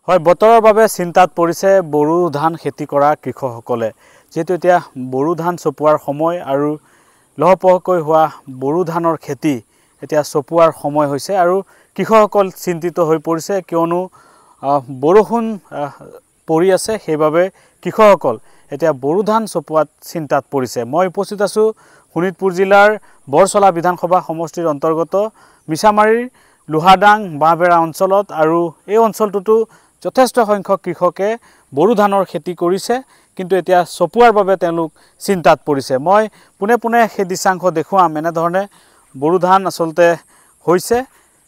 হয় বতৰৰ বাবে চিন্তাত পৰিছে বড়ো ধান খেতি কৰা কৃষকসকলে যেহেতু এতিয়া বড়ো ধান চপোৱাৰ সময় আৰু লহপহকৈ হোৱা বড়ো ধানৰ খেতি এতিয়া চপোৱাৰ সময় হৈছে আৰু কৃষকসকল চিন্তিত হৈ পৰিছে কিয়নো বৰষুণ পৰি আছে সেইবাবে কৃষকসকল এতিয়া বড়ো ধান চপোৱাত চিন্তাত পৰিছে মই উপস্থিত আছো শোণিতপুৰ জিলাৰ বৰচলা বিধানসভা সমষ্টিৰ অন্তৰ্গত মিছামাৰীৰ লোহাডাং বাঁহবেৰা অঞ্চলত আৰু এই অঞ্চলটোতো যথেষ্ট সংখ্যক কৃষকে বড়ো ধানৰ খেতি কৰিছে কিন্তু এতিয়া চপোৱাৰ বাবে তেওঁলোক চিন্তাত পৰিছে মই পুনে পুনে সেই দৃশ্যাংশ দেখুৱাম এনে ধৰণে বড়ো ধান আসলতে হৈছে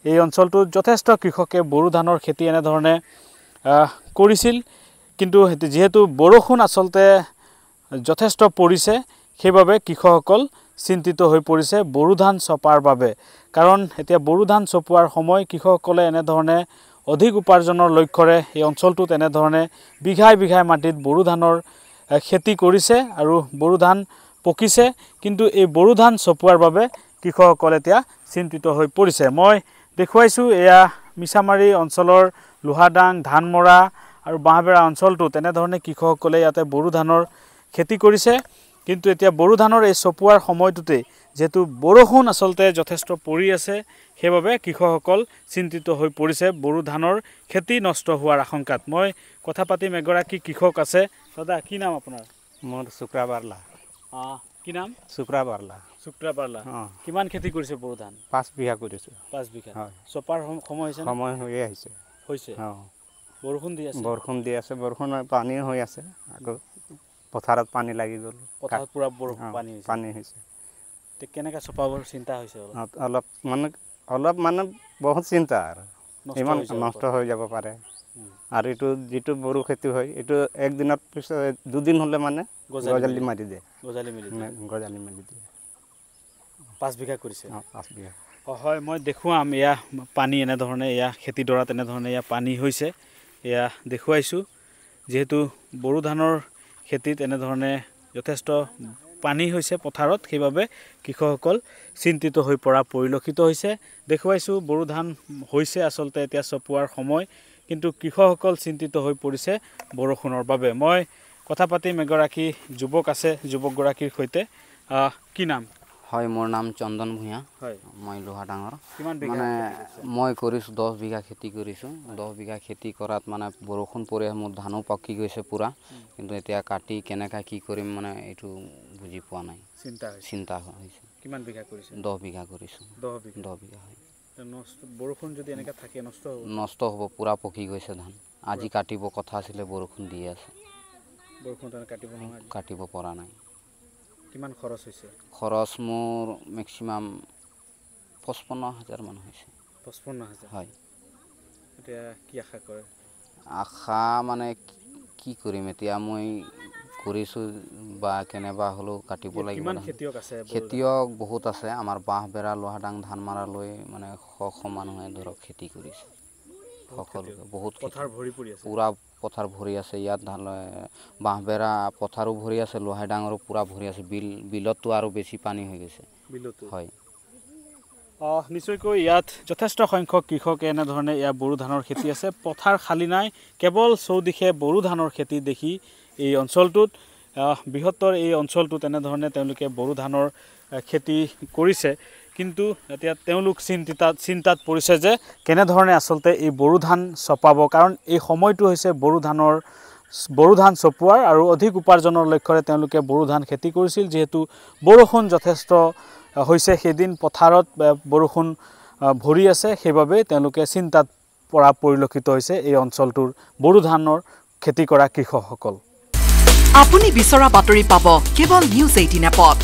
এই অঞ্চলটোত যথেষ্ট কৃষকে বড়ো ধানৰ খেতি এনে ধৰণে কৰিছিল কিন্তু যেহেতু বৰষুণ আসলতে যথেষ্ট পৰিছে সেইবাবে কৃষকসকল চিন্তিত হৈ পৰিছে বড়ো ধান চপাৰ বাবে কাৰণ এতিয়া বড়ো ধান চপোৱাৰ সময় কৃষকসকলে এনে ধৰণে অধিক উপাৰ্জনৰ লক্ষ্যৰে এই অঞ্চলটোত এনে ধৰণে বিঘাই বিঘাই মাটিত বড়ো ধানৰ খেতি কৰিছে আৰু বড়ো ধান পকিছে কিন্তু এই বড়ো ধান চপোৱাৰ বাবে কৃষকসকল এতিয়া চিন্তিত হৈ পৰিছে মই দেখুৱাইছো এয়া মিছামাৰী অঞ্চলৰ লোহাডাং ধানমৰা আৰু বাঁহবেৰা অঞ্চলটো তেনে ধৰণে কৃষকসকলে ইয়াতে বড়ো ধানৰ খেতি কৰিছে কিন্তু এতিয়া বড়ো ধানৰ এই চপোৱাৰ সময়টোতে যেহেতু বৰষুণ আসলতে যথেষ্ট পৰি আছে সেইবাবে কৃষকসকল চিন্তিত হৈ পৰিছে বড়ো ধানৰ খেতি নষ্ট হোৱাৰ আশংকাত মই কথা পাতিম এগৰাকী কৃষক আছে দাদা কি নাম আপোনাৰ মোৰ শুক্ৰবাৰলা কি নাম শুক্ৰবাৰলা কিমান খেতি কৰিছে বড়ো ধান 5 বিঘা কৰিছো 5 বিঘা চপাৰ সময় হৈছে সময় হৈ আহিছে বৰষুণ দি আছে বৰষুণৰ পানী হৈ আছে আকৌ পথাৰত পানী লাগি গ'ল পথাৰত পুৰা পানী হৈছে তে কেনেকা চপাবৰ চিন্তা হৈছে অলপ মানে বহুত চিন্তা আৰু ইমান নষ্ট হৈ যাব পাৰে আৰু এইটো যেটো বড়ো খেতি হয় এইটো একদিনৰ পিছত দুদিন হলে মানে গজালি মাৰি দিয়ে গজালি মাৰি দিয়ে 5 বিঘা কৰিছে 5 বিঘা হয় মই দেখুৱাম এয়া পানী এনে ধৰণে এয়া খেতি দৰা তেনে ধৰণে এয়া পানী হৈছে এয়া দেখুৱাইছো যেহেতু বড়ো ধানৰ খেতিত এনে ধৰণে যথেষ্ট পানী হৈছে পথাৰত সেইবাবে কৃষকসকল চিন্তিত হৈ পৰা পৰিলক্ষিত হৈছে দেখুৱাইছো বড়ো ধান হৈছে আসলতে এতিয়া চপোৱাৰ সময় কিন্তু কৃষকসকল চিন্তিত হৈ পৰিছে বৰষুণৰ বাবে মই কথা পাতিম এগৰাকী যুৱক আছে যুৱকগৰাকীৰ সৈতে কি নাম হয় মোৰ নাম চন্দন ভূঞা হয় মই লোহাডাঙৰ কিমান বিঘা মানে মই কৰিছো 10 বিঘা খেতি কৰিছো 10 বিঘা খেতি কৰাত মানে বৰষুণ পৰে মোৰ ধানো পকি গৈছে পুৰা কিন্তু এতিয়া কাটি কেনেকা কি কৰিম মানে এটো বুজি পোৱা নাই চিন্তা হৈছে কিমান বিঘা কৰিছে 10 বিঘা কৰিছো 10 বিঘা হয় বৰষুণ যদি এনেকা থাকে নষ্ট হ'ব পুৰা পকি গৈছে ধান আজি কাটিব কথা আছিল বৰষুণ দি আছে বৰষুণ কাটিব পৰা নাই কিমান খৰচ হৈছে খৰচ মোৰ ম্যাক্সিমাম 55000 মান হৈছে 55000 হয় এতিয়া কি আশা কৰে আশা মানে কি কৰিম এতিয়া মই কৰিছো বা কেনেবা হলো কাটিব লাগিব কিমান খেতিয়ক আছে খেতিয়ক বহুত আছে আমাৰ বাঁহবেৰা লোহাডাং ধানমাৰা লৈ মানে মানুহে ধৰক খেতি কৰিছে সকলোকে বহুত পথাৰ ভৰি পৰি আছে পুৰা পথাৰ ভৰি আছে ইয়াত ধান বাঁহবেৰা পথাৰো ভৰি আছে লোহাডাঙৰো পুৰা ভৰি আছে বিলতো আৰু বেছি পানী হৈ গৈছে বিলতো হয় নিশ্চয়কৈ ইয়াত যথেষ্ট সংখ্যক কৃষকে এনে ধৰণে ইয়া বড়ো ধানৰ খেতি আছে পথাৰ খালি নাই কেৱল চৌদিশে বড়ো ধানৰ খেতি দেখি এই অঞ্চলটোত বৃহত্তৰ এই অঞ্চলটোত এনে ধৰণে তেওঁলোকে বড়ো ধানৰ খেতি কৰিছে কিন্তু এতিয়া তেওঁলোক চিন্তাত পৰিছে যে কেনে ধৰণে আসলতে এই বড়ো ধান চপাব কাৰণ এই সময়টো হৈছে বড়ো ধান চপোৱাৰ আৰু অধিক উপাৰ্জনৰ লক্ষ্যৰে তেওঁলোকে বড়ো ধান খেতি কৰিছিল যেহেতু বৰষুণ যথেষ্ট হৈছে সেইদিন পথাৰত বৰষুণ ভৰি আছে সেইবাবে তেওঁলোকে চিন্তাত পৰা পৰিলক্ষিত হৈছে এই অঞ্চলটোৰ বড়ো ধানৰ খেতি কৰা কৃষকসকল আপুনি বিচৰা বাতৰি পাব কেৱল নিউজ 18 এপত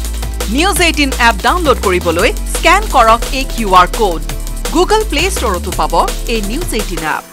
নিউজ 18 এপ ডাউনলোড কৰিবলৈ স্ক্যান কৰক এই QR কোড গুগল প্লে ষ্টৰতো পাব এই নিউজ 18 এপ